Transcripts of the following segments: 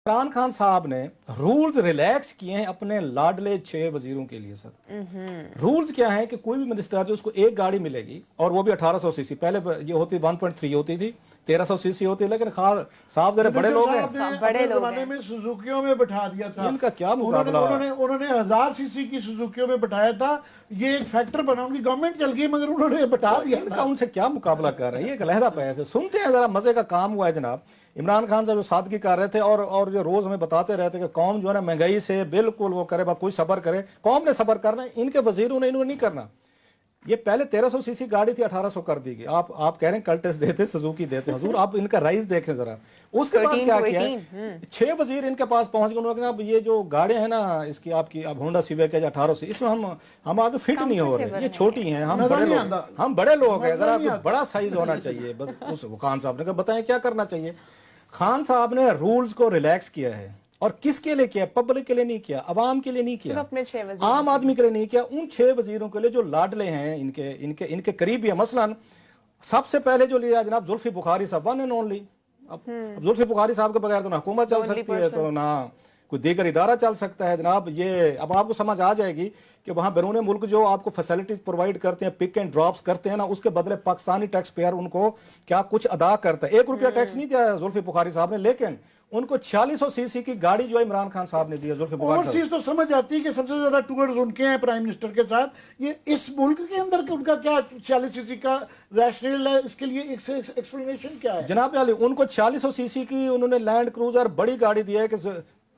इमरान खान साहब ने rules relax किए हैं अपने लाडले 6 वजीरों के लिए सर। रूल्स क्या है कि कोई भी मिनिस्टर जो उसको एक गाड़ी मिलेगी और वो भी 1800 सीसी, पहले ये होती 1.3 होती थी, 1300 सीसी होती, लेकिन खास साहब जरा बड़े लोग हैं, बड़े जमाने में सुजुकियों में बिठा दिया था। इनका क्या मुकाबला। उन्होंने 1000 सीसी की सुजुकियों में बिठाया था। ये एक फैक्टर बना, उनकी गवर्नमेंट चल गई मगर उन्होंने बिठा दिया था। उनसे क्या मुकाबला कर रहे हैं, ये एक अलहदा पैसे। सुनते हैं जरा, मजे का काम हुआ है जनाब। इमरान खान साहब जो सादगी कर रहे थे और जो रोज हमें बताते रहते कि कौम जो है ना महंगाई से बिल्कुल वो करे, कोई सबर करे, कौम ने सबर करना है, इनके वजीरों ने इन्होंने नहीं करना। ये पहले 1300 सीसी गाड़ी थी, 1800 कर दी गई। आप कह रहे हैं कल्टस देते, सुजुकी देते, हुजूर आप इनका राइज देखें जरा। उसके बाद क्या किया, 6 वजीर इनके पास पहुंच गए। उन्होंने कहा ये जो गाड़ियां हैं ना इसकी आपकी, अब होंडा सिविक है 1800, इसमें हम आगे फिट नहीं हो रहे, ये छोटी हैं, हम बड़े लोग हैं, जरा बड़ा साइज होना चाहिए। उस खान साहब ने कहा बताएं क्या करना चाहिए। खान साहब ने रूल्स को रिलैक्स किया है, और किसके लिए किया, पब्लिक के लिए नहीं किया, अवाम के लिए नहीं किया, अपने 6 वजीर आम आदमी के लिए नहीं किया, उन 6 वजीरों के लिए जो लाडले हैं, इनके करीबी है। मसलन सबसे पहले जो लिया जनाब जुल्फी बुखारी साहब, वन एंड ओनली। अब जुल्फी बुखारी साहब के बगैर तो ना हुकूमत चल सकती है, तो ना कोई दीगर इदारा चल सकता है जनाब। ये अब आपको समझ आ जाएगी कि वहां बैरून मुल्क जो आपको फैसिलिटीज प्रोवाइड करते हैं, पिक एंड ड्रॉप्स करते हैं ना, उसके बदले पाकिस्तानी टैक्स पेयर उनको क्या कुछ अदा करता है। 1 रुपया टैक्स नहीं दिया जुल्फी बुखारी साहब ने, लेकिन उनको 4600 सीसी की गाड़ी जो इमरान खान साहब ने दी है। जुल्फी बुखारी चीज तो समझ आती है कि सबसे ज्यादा टूर्स उनके हैं प्राइम मिनिस्टर के साथ। ये इस मुल्क के अंदर उनका क्या 46 सीसी का रैशनल है, इसके लिए एक्सप्लेनेशन क्या है जनाब अली? उनको 4600 सीसी की उन्होंने लैंड क्रूजर बड़ी गाड़ी दी है कि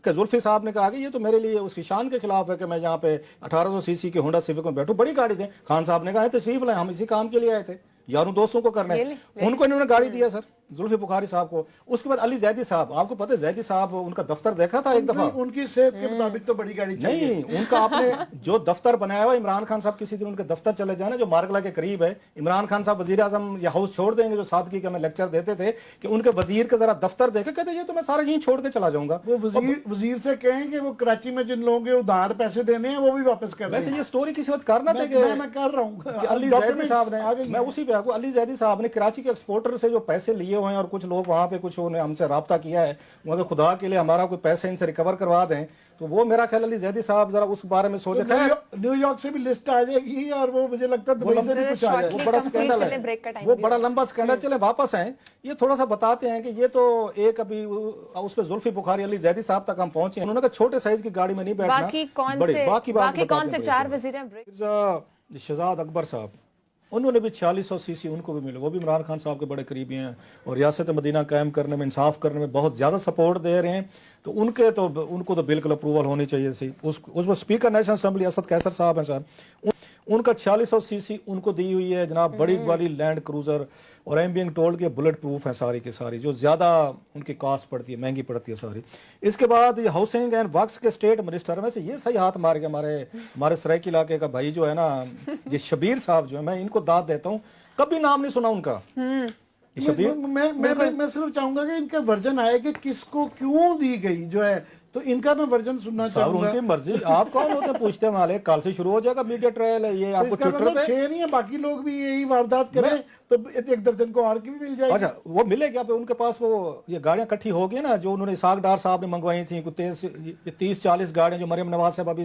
जुल्फी साहब ने कहा कि ये तो मेरे लिए उसकी शान के खिलाफ है कि मैं यहाँ पे 1800 सीसी की होंडा सिविक में बैठूं, बड़ी गाड़ी दे। खान साहब ने कहा तशरीफ लाए, हम इसी काम के लिए आए थे, यारों दोस्तों को करना है। उनको इन्होंने गाड़ी दिया सर, जुल्फी बुखारी साहब को। उसके बाद अली जैदी साहब, आपको पता है जैदी साहब उनका दफ्तर देखा था एक दफा? उनकी सेहत के मुताबिक तो बड़ी गाड़ी चाहिए। नहीं, उनका आपने जो दफ्तर बनाया हुआ, इमरान खान साहब किसी दिन उनके दफ्तर चले जाना जो मार्गला के करीब है। इमरान खान साहब वजीर आजम या हाउस छोड़ देंगे, जो सादगी का हमें लेक्चर देते थे कि उनके वजीर का जरा दफ्तर देखे, कहते ये तो मैं सारा यहीं छोड़ के चला जाऊंगा। वो वजीर से कहें कि वो कराची में जिन लोगों के उधार पैसे देने हैं वो भी वापस कर दें। वैसे ये स्टोरी किसी वक्त करना था कि मैं कर रहा हूँ। अली जैदी साहब ने, मैं उसी पे आपको, अली जैदी साहब ने कराची के एक्सपोर्टर से जो पैसे लिए हुए हैं, और कुछ लोग वहां पे कुछ उन्हें हमसे राब्ता किया है, मगर खुदा के लिए हमारा कोई पैसे इनसे रिकवर करवा दें, तो वो मेरा ख्याल अली जैदी साहब जरा उस बारे में सोचे। न्यूयॉर्क से भी लिस्ट आ जाएगी और वो मुझे लगता है दुबई से भी कुछ आ जाएगा। वो बड़ा स्कैंडल है, वो बड़ा लंबा स्कैंडल। चले वापस आए, ये थोड़ा सा बताते हैं कि ये तो एक अभी उस पे जुल्फी बुखारी अली जैदी साहब तक हम पहुंचे। उन्होंने कहा छोटे साइज की गाड़ी में नहीं बैठना। बाकी कौन से 4 वजीर हैं? शहजाद अकबर साहब, उन्होंने भी 4600 सीसी उनको भी मिले, वो भी इमरान खान साहब के बड़े करीबी हैं और रियासत मदीना कायम करने में, इंसाफ करने में बहुत ज़्यादा सपोर्ट दे रहे हैं। तो उनको तो बिल्कुल अप्रूवल होनी चाहिए सी। उसमें speaker national assembly Asad Qaiser साहब हैं सर, उनका 4600 सीसी उनको दी हुई है जनाब, बड़ी वाली लैंड क्रूजर। और एम बीइंग टोल्ड के बुलेट प्रूफ है सारी की सारी, जो ज़्यादा उनकी कास्ट पड़ती है, महंगी पड़ती है सारी। इसके बाद ये हाउसिंग एंड वर्क्स के स्टेट मिनिस्टर, वैसे ये सही हाथ मार के हमारे सराइकी इलाके का भाई जो है ना, ये शबीर साहब जो है, मैं इनको दाद देता हूँ, कभी नाम नहीं सुना उनका। मैं सिर्फ चाहूंगा कि इनका वर्जन आए कि किसको क्यों दी गई जो है, तो इनका मैं वर्जन सुनना चाहूंगा। उनकी मर्जी, आप कौन होते हैं पूछते वाले? कल से शुरू हो जाएगा मीडिया ट्रायल है ये, आपको ट्विटर पे 6 नहीं है, बाकी लोग भी यही वारदात करें तो 1 दर्जन को और की भी मिल जाएगी। अच्छा, वो मिलेगा उनके पास, वो ये गाड़ियां इकट्ठी हो गई ना जो उन्होंने इसाक डार साहब ने मंगवाई थी, 30-40 गाड़ियां जो मरियम नवाज साहब अभी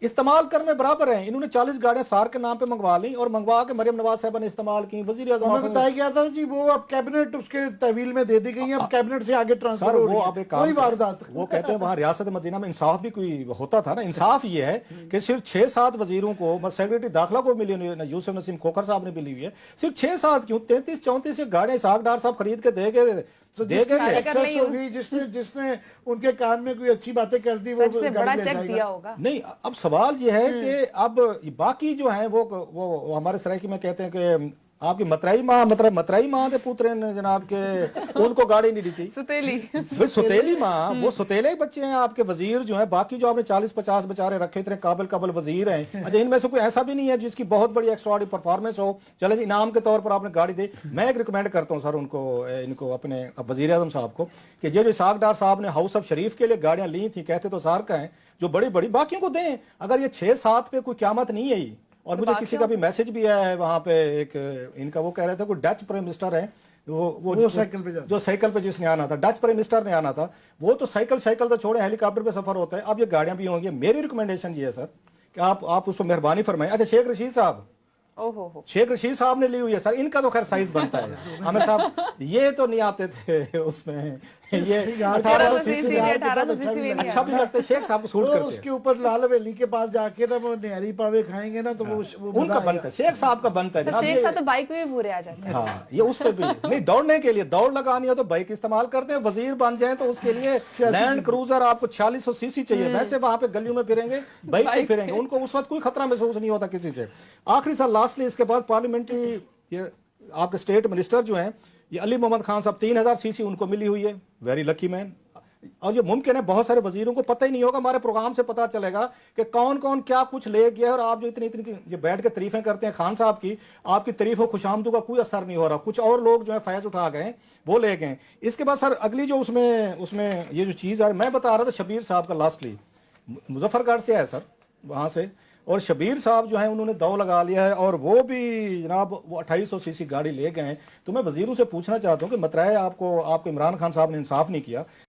इस्तेमाल करने बराबर है। इन्होंने 40 गाड़ियां सार के नाम पे मंगवा ली और मंगवा के मरियम नवाज साहब ने इस्तेमाल की। वजीर आज़म बताया गया था जी वो अब कैबिनेट उसके तहवील में दे दी गई है, अब कैबिनेट से आगे ट्रांसफर हो रही है। कोई वारदात, वो कहते हैं वहां रियासत मदीना में इंसाफ भी कोई होता था ना। इंसाफ ये है कि सिर्फ 6-7 वजीरों को, सेक्रेटरी दाखिला को मिली यूसुफ नसीम खोखर साहब ने मिली हुई है, सिर्फ 6-7 क्यों 33-34 गाड़ियां इसाक डार साहब खरीद के दे गए। तो जिसने उनके कान में कोई अच्छी बातें कर दी वो बड़ा चेक दिया होगा। नहीं, अब सवाल ये है कि अब बाकी जो है वो हमारे सरायकी में कहते हैं कि आपकी मतराई माँ के पुत्र ने जनाब के, उनको गाड़ी नहीं दी थी। सुतेली माँ, वो सुतेले बच्चे हैं आपके वजीर जो है। बाकी जो आपने 40-50 बेचारे रखे, इतने काबिल वजीर हैं, अच्छा इनमें से कोई ऐसा भी नहीं है जिसकी बहुत बड़ी एक्स्ट्राऑर्डिनरी परफॉर्मेंस हो, चले इनाम के तौर पर आपने गाड़ी दी। मैं एक रिकमेंड करता हूँ सर इनको अपने वजीर आजम साहब को कि ये जो इसाक डार साहब ने हाउस ऑफ शरीफ के लिए गाड़ियां ली थी, कहते तो सार का है, जो बड़ी बड़ी बाकियों को दें। अगर ये 6-7 पे कोई क्यामत नहीं आई। और मुझे किसी का भी मैसेज भी आया है वहां पे, एक इनका वो कह रहे थे कोई डच प्राइम मिनिस्टर है वो साइकिल पे जाता जो साइकिल पे जिसने आना था, डच प्राइम मिनिस्टर ने आना था, वो तो साइकिल साइकिल तो छोड़े, हेलीकॉप्टर पे सफर होता है। अब ये गाड़ियां भी होंगी। मेरी रिकमेंडेशन ये है सर कि आप उस पर मेहरबानी फरमाएं। अच्छा, शेख रशीद साहब, ओहो, शेख रशीद साहब ने ली हुई है सर, इनका तो खैर साइज बनता है। आमिर साहब ये तो नहीं आते थे उसमें, ये 1800 सीसी अच्छा भी लगता है, शेख साहब को सूट तो करते हैं। उसके ऊपर लाल हवेली के पास जाके ना वो निहारी पावे खाएंगे ना, तो वो उनका मजा बनता है, शेख साहब का बनता है तो जनाब। शेख ये- साहब तो बाइक में भी पूरे आ जाते हैं। हाँ, ये उस पे भी नहीं, दौड़ने के लिए, दौड़ लगानी हो तो बाइक इस्तेमाल करते हैं। वजीर बन जाए तो उसके लिए लैंड क्रूजर आपको 4600 सीसी चाहिए। वैसे वहां पे गलियों में फिरेंगे, बाइक पे फिरेंगे, उनको उस वक्त कोई खतरा महसूस नहीं होता किसी से। आखिरी साल लास्टली इसके बाद पार्लियामेंट्री, ये आपके स्टेट मिनिस्टर जो हैं, ये अली मोहम्मद खान साहब 3000 सीसी उनको मिली हुई है, वेरी लकी मैन। और ये मुमकिन है बहुत सारे वजीरों को पता ही नहीं होगा, हमारे प्रोग्राम से पता चलेगा कि कौन कौन क्या कुछ ले गया। और आप जो इतनी इतनी ये बैठ के तारीफें करते हैं खान साहब की, आपकी तारीफों खुशामदों का कोई असर नहीं हो रहा। कुछ और लोग जो है फैज उठा गए, वो ले गए। इसके बाद सर अगली जो उसमें ये जो चीज़ है, मैं बता रहा था शबीर साहब का, लास्टली मुजफ्फरगढ़ से है सर, वहाँ से। और शबीर साहब जो है उन्होंने दाव लगा लिया है, और वो भी जनाब वो 2800 सीसी गाड़ी ले गए हैं। तो मैं वजीरों से पूछना चाहता हूँ कि मतराए आपको इमरान खान साहब ने इंसाफ नहीं किया।